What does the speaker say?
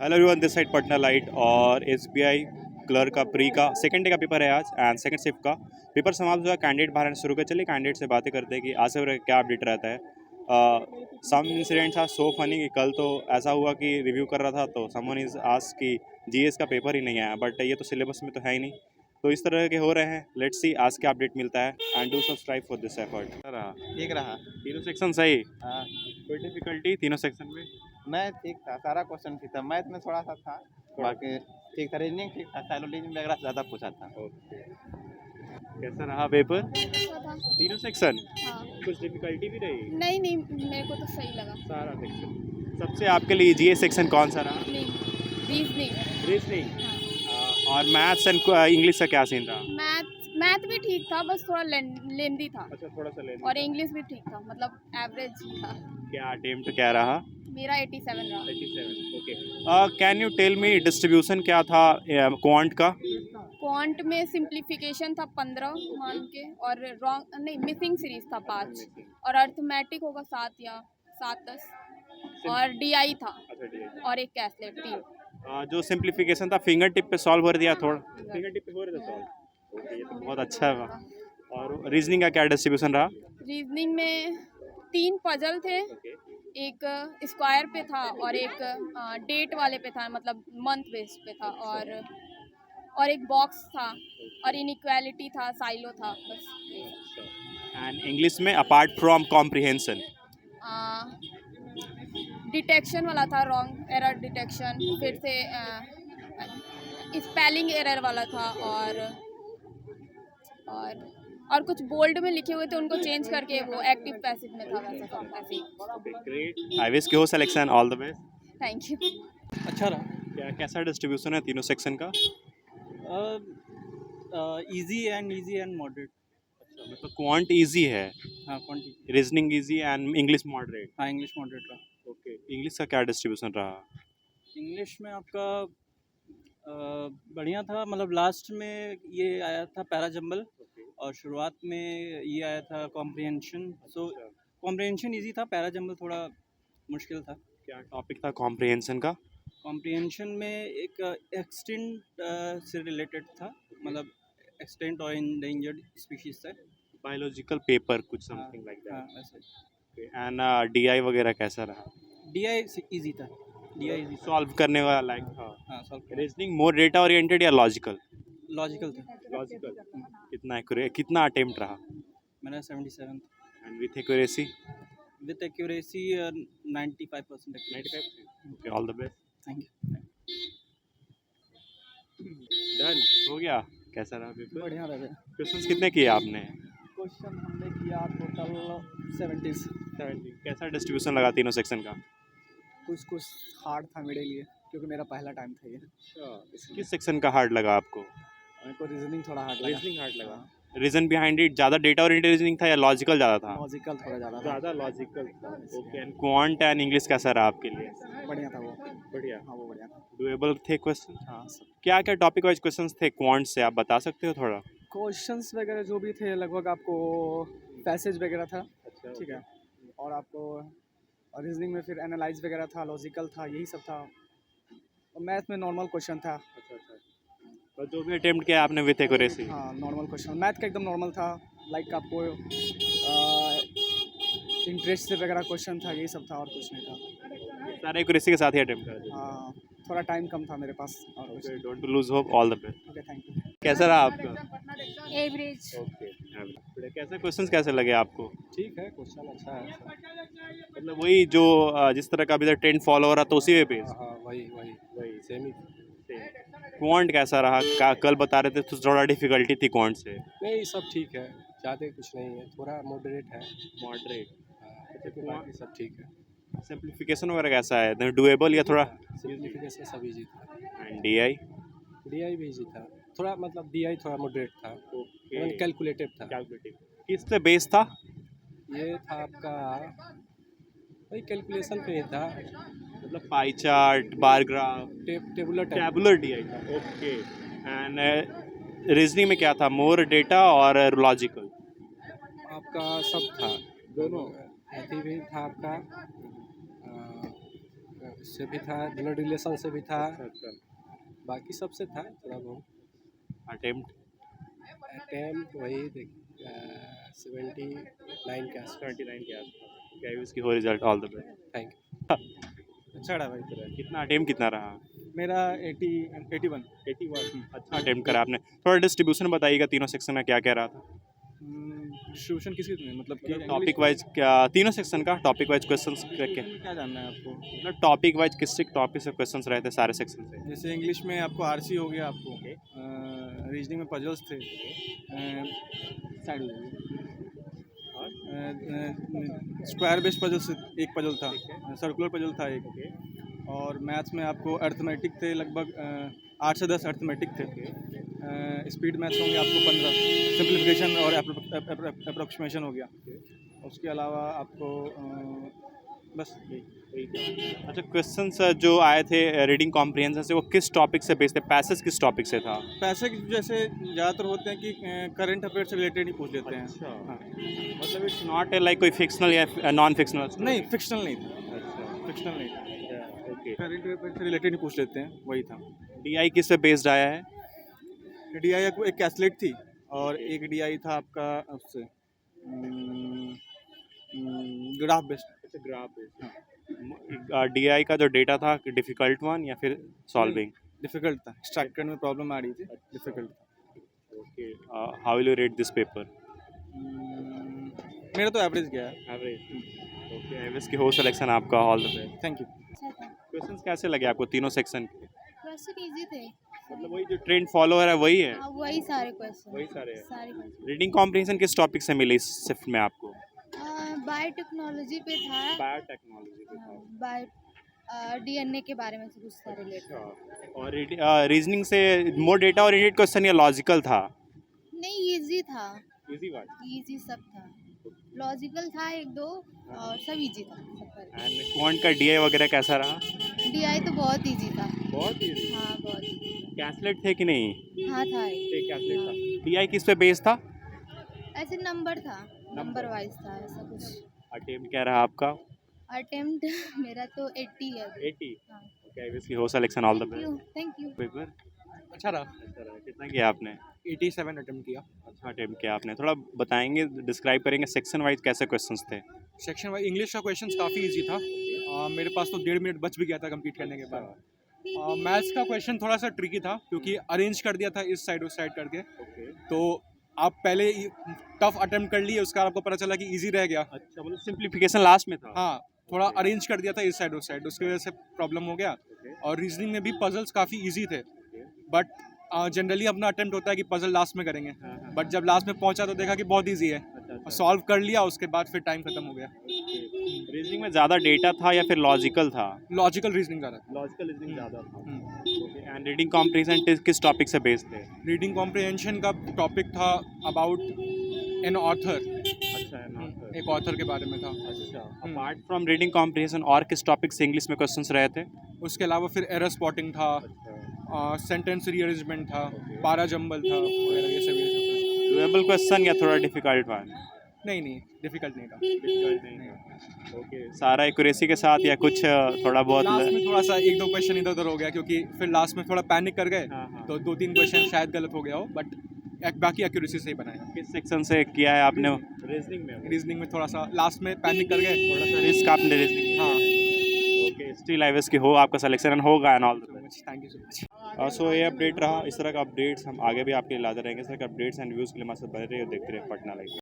Hello everyone, this side Patna light और SBI clerk का pre का सेकंड डे का पेपर है आज एंड सेकंड शिफ्ट का पेपर समाप्त हुआ। कैंडिडेट बाहर शुरू कर चलिए कैंडिडेट से बातें करते हैं कि आज से क्या अपडेट रहता है। सम इंसिडेंट्स आर सो फनी कि कल तो ऐसा हुआ कि रिव्यू कर रहा था तो समवन इज आस्क कि जीएस का पेपर ही नहीं आया, बट ये तो सिलेबस में तो है ही नहीं। तो इस तरह के हो रहे हैं। लेट्स सी आज क्या अपडेट मिलता है and do subscribe for this effort. ठीक रहा। तीनों सेक्शन सही, हाँ, कोई डिफिकल्टी तीनों सेक्शन में? मैथ ठीक था, सारा क्वेश्चन ठीक था। मैथ में थोड़ा सा था, बाकी ठीक था। रीजनिंग ठीक था, साइलोलॉजी वगैरह ज़्यादा पूछा था। ओके, कैसा रहा पेपर? अच्छा था। तीनों सेक्शन हाँ। कुछ डिफिकल्टी भी रही? नहीं नहीं, मेरे को तो सही लगा। सारा सेक्शन सबसे आपके लिए जीएस सेक्शन कौन सा रहा? नहीं, रीजनिंग। रीजनिंग हाँ। और मैथ्स एंड इंग्लिश का क्या सीन रहा? मैथ भी ठीक था, बस थोड़ा लेंदी था। अच्छा, थोड़ा सा ले और इंग्लिश भी ठीक था, मतलब एवरेज था। क्या अटेम्प्ट क्या रहा? मेरा 87 रहा। 87। Okay, can you tell me distribution क्या था क्वांट का? क्वांट में सिंप्लीफिकेशन था 15 मान के, और रॉन्ग नहीं, मिसिंग सीरीज था 5, और अर्थमेटिक होगा 7 या 7-10, और डीआई था, और एक कैसलेट 3। जो सिंप्लीफिकेशन था फिंगर टिप पे सॉल्व कर दिया थोड़ा? फिंगर टिप पे हो रहा था सॉल्व। ओके, ये तो बहुत अच्छा है। और रीजनिंग का क्या डिस्ट्रीब्यूशन रहा? रीजनिंग में 3 पजल थे, एक स्क्वायर पे था और एक डेट वाले पे था, मतलब मंथ बेस पे था, और एक बॉक्स था, और इनइक्वालिटी था, साइलो था, बस। एंड इंग्लिश में अपार्ट फ्रॉम कॉम्प्रिहेंशन? डिटेक्शन वाला था, रॉन्ग एरर डिटेक्शन, फिर से स्पेलिंग एरर वाला था, और और कुछ बोल्ड में लिखे हुए थे, उनको चेंज करके वो एक्टिव पैसिव में था, वैसा सब ऐसे ही। ग्रेट, आई विश कि हो selection, all the best. Thank you. अच्छा रहा। क्या कैसा डिस्ट्रीब्यूशन है तीनों सेक्शन का? Easy and moderate. मतलब क्वांट इजी है, हाँ, quantity. Reasoning easy and English moderate. हाँ, इंग्लिश मॉडरेट रहा। ओके, इंग्लिश का क्या डिस्ट्रीब्यूशन रहा? इंग्लिश में आपका बढ़िया था, मतलब लास्ट में ये आया था पैराजम्बल, और शुरुआत में ये आया था कॉम्प्रिहेंशन। सो कॉम्प्रिहेंशन इजी था, पैराजम्बल थोड़ा मुश्किल था। क्या टॉपिक था कॉम्प्रिहेंशन का? कॉम्प्रिहेंशन में एक एक्सटेंट से रिलेटेड था, मतलब एक्सटेंट और इंडेंजर्ड स्पीशीज था। बायोलॉजिकल पेपर कुछ हाँ, समथिंग लाइक हाँ, दैट। वैसे। एंड डीआई वगैरह कैसा रहा? डीआई इजी था। डीआई इजी था। सॉल्व करने वाला लाइक था? हाँ, solve reasoning more data oriented या लॉजिकल? लॉजिकल था। लॉजिकल। कितना एक्यूरेट, कितना अटेम्प्ट रहा? मेरा 77 and with accuracy? With accuracy 95%। 95। Okay, all the best. Thank you. Done हो गया। कैसा रहा पेपर? बढ़िया रहे। क्वेश्चंस कितने किए आपने? क्वेश्चन हमने किया टोटल 70। कैसा डिस्ट्रीब्यूशन लगा तीनों सेक्शन का? कुछ हार्ड था मेरे लिए, क्योंकि मेरा पहला टाइम था ये। किस सेक्शन का हार्ड लगा आपको? मेरे को रीजनिंग थोड़ा हार्ड लगा। रीजनिंग हार्ड लगा। रीजन बिहाइंड इट ज़्यादा डेटा ओरिएंटेड रीजनिंग था या लॉजिकल ज़्यादा था? लॉजिकल थोड़ा ज़्यादा था। ज़्यादा लॉजिकल था। Okay, and quant and English कैसा रहा आपके लिए? बढ़िया था वो। बढ़िया। हाँ, वो बढ़िया था। डुएबल थे क्वेश्चन? हाँ, सब क्या क्या टॉपिक वाइज क्वेश्चंस थे क्वांट से, आप बता सकते हो थोड़ा? क्वेश्चंस वगैरह जो भी थे लगभग आपको पैसेज वगैरह था। अच्छा, ठीक है। और आपको रीजनिंग में फिर एनालाइज वगैरह था, लॉजिकल था, यही सब था। और मैथ में नॉर्मल क्वेश्चन था। अच्छा। तो जो भी अटेम्प्ट किया आपने विथ एक्यूरेसी? हाँ, नॉर्मल क्वेश्चन। मैथ का एकदम नॉर्मल था, लाइक आपको इंटरेस्ट से वगैरह क्वेश्चन था, यही सब था, और कुछ नहीं था। सारे एक्यूरेसी के साथ ही अटेम्प्ट कर दिया? हाँ, थोड़ा टाइम कम था मेरे पास। और okay, don't lose hope, all the best. Okay, thank you. कैसा रहा आपका? एवरेज। ओके, कैसे क्वेश्चंस कैसे लगे आपको? ठीक है, क्वेश्चन अच्छा है। मतलब वही जो जिस तरह का अभी तक ट्रेंड फॉलो हो रहा था उसी पे पेज? हाँ, वही सेम ही। क्वांट कैसा रहा? कल बता रहे थे तो थोड़ा डिफिकल्टी थी क्वांट से। नहीं, सब ठीक है, ज़्यादा कुछ नहीं है, थोड़ा मॉडरेट है। मॉडरेट। बाकी सब ठीक है। सिंप्लीफिकेशन वगैरह कैसा है, डुएबल या थोड़ा? सिंप्लीफिकेशन सब इजी था। And DI? डीआई भी इजी था, थोड़ा मतलब डीआई थोड़ा मॉडरेट था, ओके, कैलकुलेटिव था। कैलकुलेटिव किस पे बेस था? ये था आपका वही कैलकुलेशन पे ही था, मतलब pie chart, bar graph, tabular type. Tabular DI था। ओके, एंड रीजनिंग में क्या था, मोर डेटा और लॉजिकल? आपका सब था, दोनों। अथी भी था आपका इससे भी था, ब्लड रिलेशन से भी था, अच्छा बाकी सबसे था थोड़ा बहुत। अटेम्प्ट अटैम्प्ट वही 79 के आसपास। 29 के आसपास। क्या इसकी हो result all the best. Thank अच्छा रहा भाई तेरा। कितना अटेम्प्ट कितना रहा? मेरा 81। 81 अच्छा अटेम्प्ट करा आपने। थोड़ा डिस्ट्रीब्यूशन बताइएगा तीनों सेक्शन में क्या क्या रहा था? डिस्ट्रीब्यूशन किस में मतलब कि टॉपिक वाइज क्या तीनों सेक्शन का टॉपिक वाइज क्वेश्चंस क्या क्या जानना है आपको? मतलब टॉपिक वाइज किस टॉपिक से क्वेश्चंस रहे थे सारे सेक्शन से? जैसे इंग्लिश में आपको आरसी हो गया, आपको रीजनिंग में पजल्स थे, साइड स्क्वायर बेस्ड पजल्स एक पजल था, सर्कुलर पजल था एक, और मैथ्स में आपको अर्थमेटिक थे लगभग 8 से 10 अर्थमेटिक थे। स्पीड मैथ्स होंगे आपको 15, सिंप्लीफिकेशन और अप्रोक्सीमेशन हो गया। उसके अलावा आपको बस यही। अच्छा क्वेश्चंस जो आए थे रीडिंग कॉम्प्रिहेंशन से वो किस टॉपिक से बेस्ड थे? पैसेज किस टॉपिक से था? पैसे जैसे ज़्यादातर होते हैं कि करंट अफेयर से रिलेटेड ही पूछ लेते हैं। अच्छा। हाँ। मतलब इट्स नॉट लाइक कोई फिक्शनल या नॉन फिक्शनल? नहीं, फिक्शनल नहीं था, अच्छा फिक्शनल नहीं था, ओके। करंट अफेयर से रिलेटेड ही पूछ लेते हैं, वही था। डीआई किस पे बेस्ड आया है? डीआई एक कैसलेट थी और एक डीआई था आपका उससे graph based. Graph based. DI का जो डेटा था डिफिकल्ट वन या फिर सॉल्विंग? डिफिकल्ट था, स्ट्रक्चर में प्रॉब्लम आ रही थी, डिफिकल्ट था। Okay how will you rate this paper? मेरा तो एवरेज गया है। एवरेज। ओके एवरेज की हो सिलेक्शन आपका all the best. Thank you. अच्छा था। क्वेश्चंस कैसे लगे आपको तीनों सेक्शन के? क्वेश्चन इजी थे। मतलब वही जो ट्रेंड फॉलोअर है वही है? हाँ, वही सारे क्वेश्चन। वही सारे हैं। सारे क्वेश्चन। रीडिंग कॉम्प्रिहेंशन किस टॉपिक से मिली इस शिफ्ट में आपको? बायोटेक्नोलॉजी पे था। बायोटेक्नोलॉजी डीएनए के बारे में से कुछ था रिलेटेड। और रीजनिंग से मोर डेटा ओरिएंटेड क्वेश्चन या लॉजिकल था? नहीं, इजी था, इजी बात। इजी सब था। लॉजिकल था एक दो और सब इजी था सब। एंड क्वांट का डीआई वगैरह कैसा रहा? डीआई तो बहुत इजी था। बहुत इजी। हाँ, बहुत इजी। कैसलेट थे कि नहीं? हाँ था एक कैसलेट था। डीआई किस पे बेस था? ऐसे नंबर था, नंबर वाइज था ऐसा कुछ। अटेम्प्ट क्या रहा आपका? अटेम्प्ट मेरा तो 80 है। 80। हाँ। ओके इसकी हो selection all the thank you. Best. Paper अच्छा रहा। अच्छा रहा। कितना किया आपने? 87 अटेम्प्ट किया। अच्छा अटेम्प्ट किया आपने। थोड़ा बताएंगे डिस्क्राइब करेंगे सेक्शन वाइज कैसे क्वेश्चंस थे? सेक्शन वाइज इंग्लिश का क्वेश्चन काफ़ी इजी था। मेरे पास तो 1.5 मिनट बच भी गया था कंप्लीट करने के बाद। मैथ्स का क्वेश्चन थोड़ा सा ट्रिकी था क्योंकि अरेंज कर दिया था इस साइड उस साइड करके, ओके तो आप पहले टफ अटेम्प्ट कर लिए, उसका आपको पता चला कि इजी रह गया। अच्छा मतलब सिंप्लीफिकेशन लास्ट में था? हाँ, थोड़ा अरेंज कर दिया था इस साइड उस साइड, उसकी वजह से प्रॉब्लम हो गया। और रीजनिंग में भी पजल्स काफ़ी इजी थे, बट जनरली अपना अटेम्प्ट होता है कि पजल लास्ट में करेंगे, बट जब लास्ट में पहुंचा तो देखा कि बहुत इजी है, सॉल्व कर लिया, उसके बाद फिर टाइम खत्म हो गया। रीजनिंग में ज़्यादा डेटा था या फिर लॉजिकल था? लॉजिकल रीजनिंग ज़्यादा था। लॉजिकल रीजनिंग ज़्यादा था। हम्म। एंड रीडिंग कॉम्प्रिहेंशन किस टॉपिक से बेस्ड थे? रीडिंग कॉम्प्रिहेंशन का टॉपिक था अबाउट एन ऑथर, अच्छा एक ऑथर के बारे में था। अच्छा अपार्ट फ्रॉम रीडिंग कॉम्प्रिहेंशन और किस टॉपिक से इंग्लिश में क्वेश्चंस रहे थे? उसके अलावा फिर एरर स्पॉटिंग था, सेंटेंस रीअरेंजमेंट था, पारा जंबल था वगैरह, ये सब। डुएबल क्वेश्चन या थोड़ा डिफिकल्ट वन? नहीं, डिफिकल्ट नहीं था। डिफिकल्ट नहीं। ओके सारा एक्यूरेसी के साथ या कुछ थोड़ा बहुत? लास्ट में थोड़ा सा 1-2 क्वेश्चन इधर उधर हो गया क्योंकि फिर लास्ट में थोड़ा पैनिक कर गए, हाँ। तो 2-3 क्वेश्चन शायद गलत हो गया हो, बट बाकी एक्यूरेसी से ही बनाया। किस सेक्शन से किया है आपने? रीजनिंग में थोड़ा सा लास्ट में पैनिक कर गए, थोड़ा सा रिस्क आपने रीजनिंग। हाँ। ओके स्टिल आई विश की हो आपका सिलेक्शन होगा and all the best. Thank you so much. So ये अपडेट रहा। इस तरह का अपडेट्स हम आगे भी आपके लिए लाते रहेंगे। इस तरह के अपडेट्स एंड व्यूज़ के लिए हमारे साथ बने रहिए और देखते रहिए पटना लाइव।